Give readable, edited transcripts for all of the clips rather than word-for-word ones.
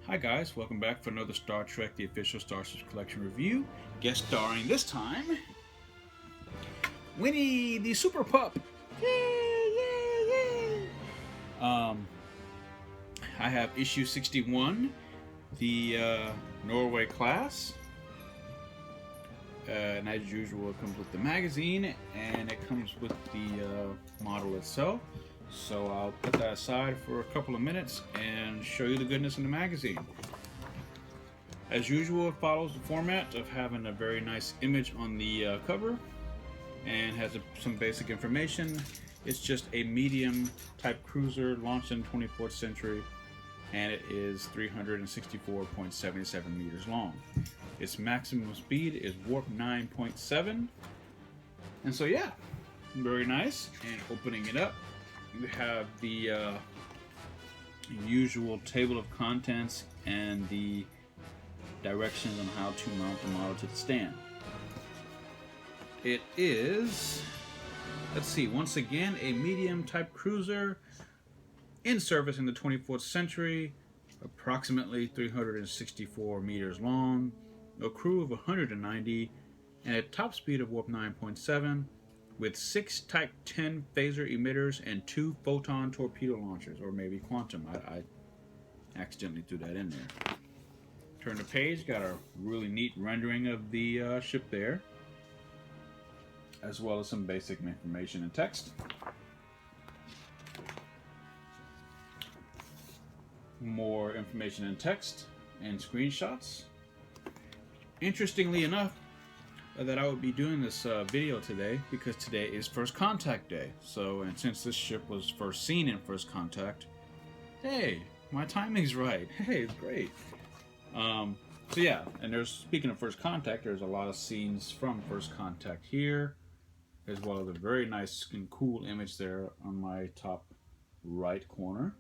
Hi guys, welcome back for another Star Trek The Official Starships Collection review. Guest starring this time, Winnie the Super Pup. Yay, yay, yay! I have issue 61, the Norway class. And as usual, it comes with the magazine and it comes with the model itself. So I'll put that aside for a couple of minutes and show you the goodness in the magazine. As usual, it follows the format of having a very nice image on the cover and has some basic information. It's just a medium type cruiser launched in the 24th century, and it is 364.77 meters long. Its maximum speed is warp 9.7. And so yeah, very nice. And opening it up, you have the usual table of contents and the directions on how to mount the model to the stand. It is, let's see, once again, a medium type cruiser in service in the 24th century, approximately 364 meters long, a crew of 190, and a top speed of warp 9.7, with 6 Type 10 phaser emitters and 2 photon torpedo launchers, or maybe quantum. I accidentally threw that in there. Turn the page, got a really neat rendering of the ship there, as well as some basic information and text. More information and text and screenshots. Interestingly enough, that I would be doing this video today because today is First Contact Day. So, and since this ship was first seen in First Contact, hey, my timing's right. Hey, it's great. So yeah, and speaking of First Contact, there's a lot of scenes from First Contact here, as well as a very nice and cool image there on my top right corner.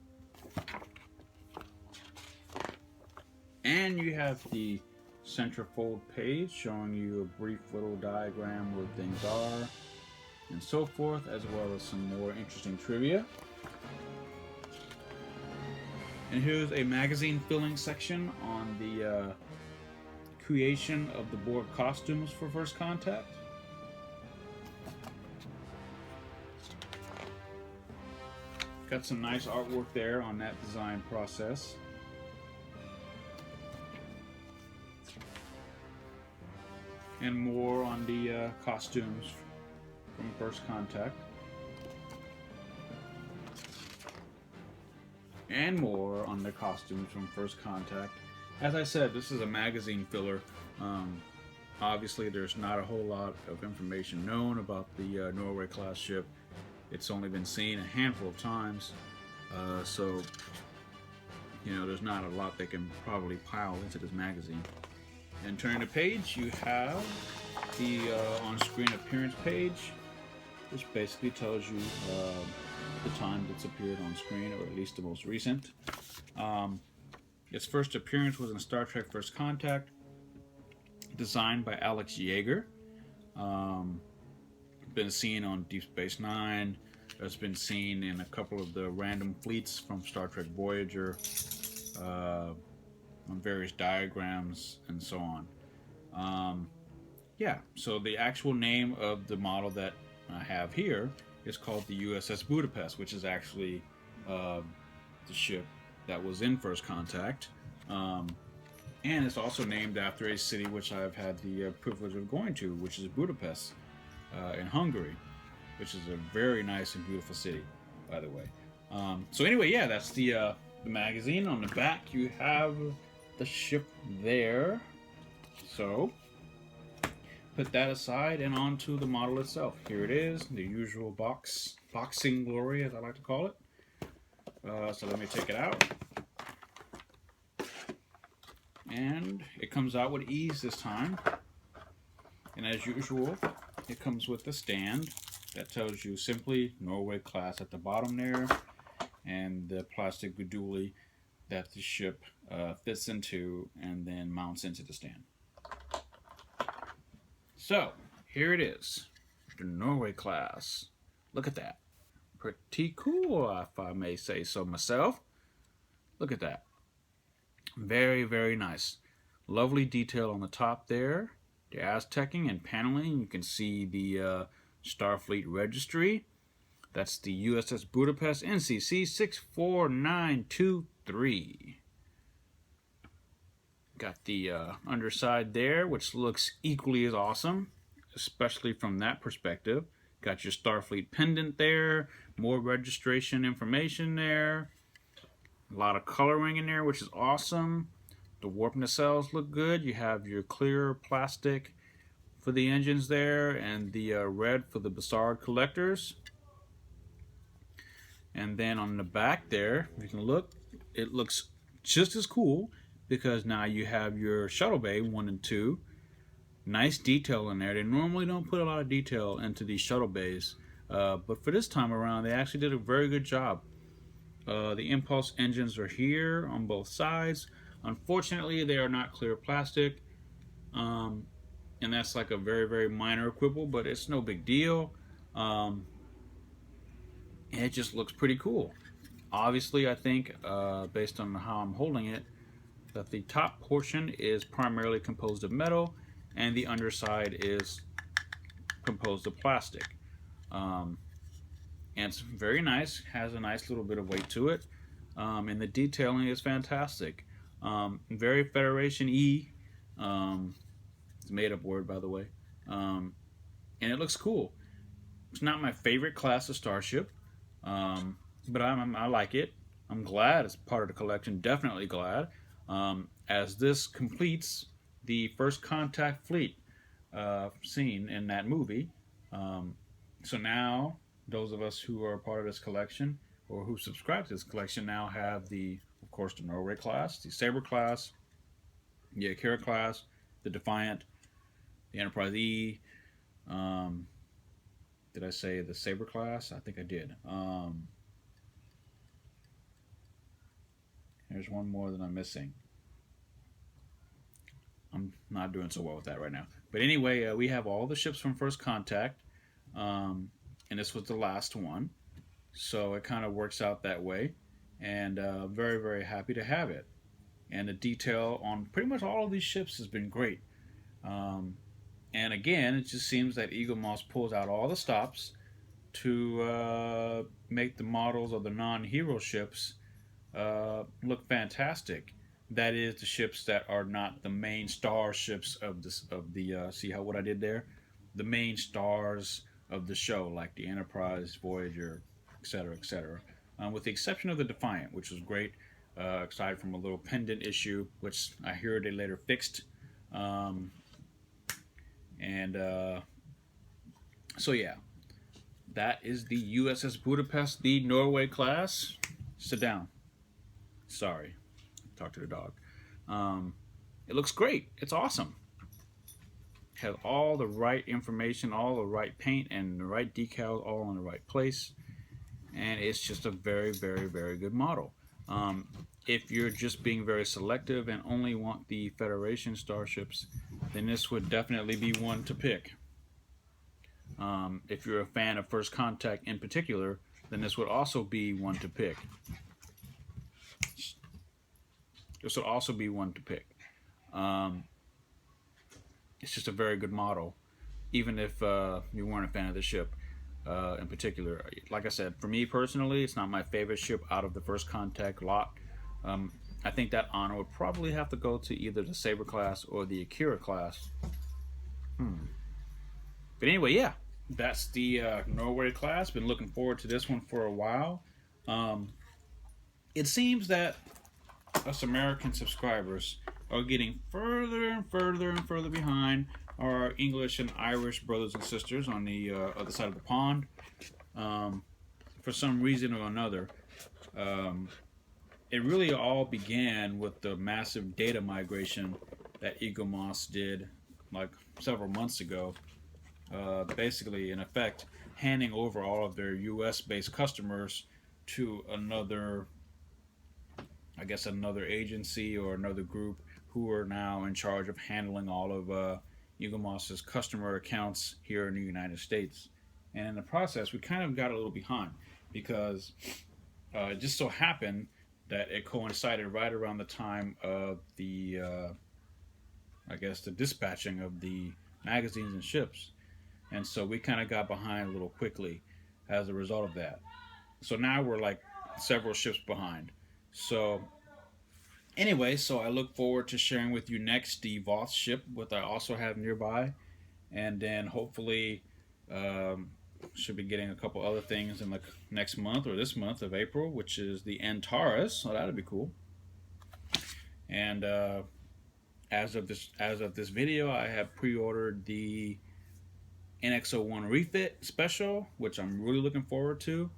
And you have the centerfold page showing you a brief little diagram where things are and so forth, as well as some more interesting trivia. And here's a magazine filling section on the creation of the board costumes for First Contact. Got some nice artwork there on that design process. And more on the costumes from First Contact. And more on the costumes from First Contact. As I said, this is a magazine filler. Obviously, there's not a whole lot of information known about the Norway class ship. It's only been seen a handful of times. So, you know, there's not a lot they can probably pile into this magazine. And turning the page, you have the on-screen appearance page, which basically tells you the time that's appeared on screen, or at least the most recent. Its first appearance was in Star Trek First Contact, designed by Alex Yeager. Been seen on Deep Space Nine. It's been seen in a couple of the random fleets from Star Trek Voyager. On various diagrams and so on. Yeah, so the actual name of the model that I have here is called the USS Budapest, which is actually the ship that was in First Contact. And it's also named after a city which I've had the privilege of going to, which is Budapest in Hungary, which is a very nice and beautiful city, by the way. So anyway, yeah, that's the magazine. On the back, you have the ship there. So put that aside and on to the model itself. Here it is, the usual boxing glory, as I like to call it. So let me take it out. And it comes out with ease this time. And as usual, it comes with the stand that tells you simply Norway class at the bottom there, and the plastic guduli that the ship fits into and then mounts into the stand. So, here it is, the Norway class. Look at that. Pretty cool, if I may say so myself. Look at that. Very, very nice. Lovely detail on the top there. The Aztecing and paneling. You can see the Starfleet registry. That's the USS Budapest NCC 64923. Got the underside there, which looks equally as awesome, especially from that perspective. Got your Starfleet pendant there, more registration information there. A lot of coloring in there, which is awesome. The warp nacelles look good. You have your clear plastic for the engines there, and the red for the Bassard collectors. And then on the back there, you can look, it looks just as cool because now you have your shuttle bay 1 and 2. Nice detail in there. They normally don't put a lot of detail into these shuttle bays, but for this time around, they actually did a very good job. The impulse engines are here on both sides. Unfortunately, they are not clear plastic, and that's like a very, very minor quibble, but it's no big deal. And it just looks pretty cool. Obviously, I think, based on how I'm holding it, that the top portion is primarily composed of metal, and the underside is composed of plastic. And it's very nice, has a nice little bit of weight to it, and the detailing is fantastic. Very Federation E. It's a made-up word, by the way, and it looks cool. It's not my favorite class of starship, but I like it. I'm glad it's part of the collection. Definitely glad, as this completes the first contact fleet scene in that movie. So now, those of us who are part of this collection or who subscribe to this collection now have of course, the Norway class, the Sabre class, the Akira class, the Defiant, the Enterprise E. Did I say the Sabre class? I think I did. There's one more that I'm missing. I'm not doing so well with that right now. But anyway, we have all the ships from First Contact, and this was the last one. So it kind of works out that way, and very, very happy to have it. And the detail on pretty much all of these ships has been great. And again, it just seems that Eagle Moss pulls out all the stops to make the models of the non-hero ships look fantastic. That is, the ships that are not the main star ships of the see how what I did there, the main stars of the show, like the Enterprise, Voyager, etc., etc. With the exception of the Defiant, which was great, aside from a little pendant issue, which I hear they later fixed. So yeah, that is the USS Budapest, the Norway class. Sit down. Sorry, talk to the dog. It looks great. It's awesome. It has all the right information, all the right paint, and the right decals, all in the right place. And it's just a very, very, very good model. If you're just being very selective and only want the Federation starships, then this would definitely be one to pick. If you're a fan of First Contact in particular, then this would also be one to pick. This would also be one to pick. It's just a very good model, even if you weren't a fan of the ship in particular. Like I said, for me personally, it's not my favorite ship out of the First Contact lot. I think that honor would probably have to go to either the Sabre class or the Akira class. But anyway, yeah, that's the Norway class. Been looking forward to this one for a while. It seems that us American subscribers are getting further and further and further behind our English and Irish brothers and sisters on the other side of the pond. For some reason or another, it really all began with the massive data migration that Eagle Moss did like several months ago. Basically, in effect, handing over all of their US-based customers to another agency or another group who are now in charge of handling all of Eagle Moss's customer accounts here in the United States. And in the process, we kind of got a little behind because it just so happened that it coincided right around the time of the, I guess, the dispatching of the magazines and ships. And so we kind of got behind a little quickly as a result of that. So now we're like several ships behind. So anyway, so I look forward to sharing with you next the Voth ship, what I also have nearby, and then hopefully um, should be getting a couple other things in like next month or this month of April, which is the Antares. So that'll be cool. And as of this video, I have pre-ordered the NX-01 refit special, which I'm really looking forward to,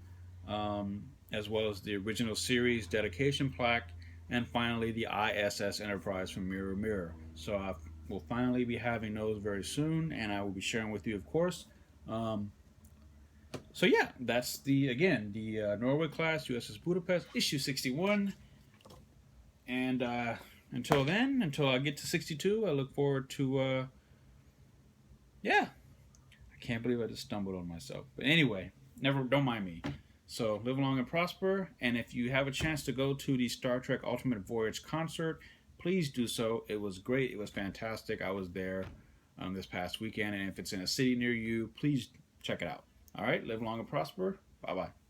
as well as the original series dedication plaque, and finally the ISS Enterprise from Mirror Mirror. So I will finally be having those very soon, and I will be sharing with you, of course. Um, so yeah, that's the Norway class USS Budapest issue 61, and until then, until I get to 62, I look forward to yeah. I can't believe I just stumbled on myself. But anyway, never don't mind me. So live long and prosper. And if you have a chance to go to the Star Trek Ultimate Voyage concert, please do so. It was great. It was fantastic. I was there this past weekend, and if it's in a city near you, please check it out. All right, live long and prosper. Bye bye.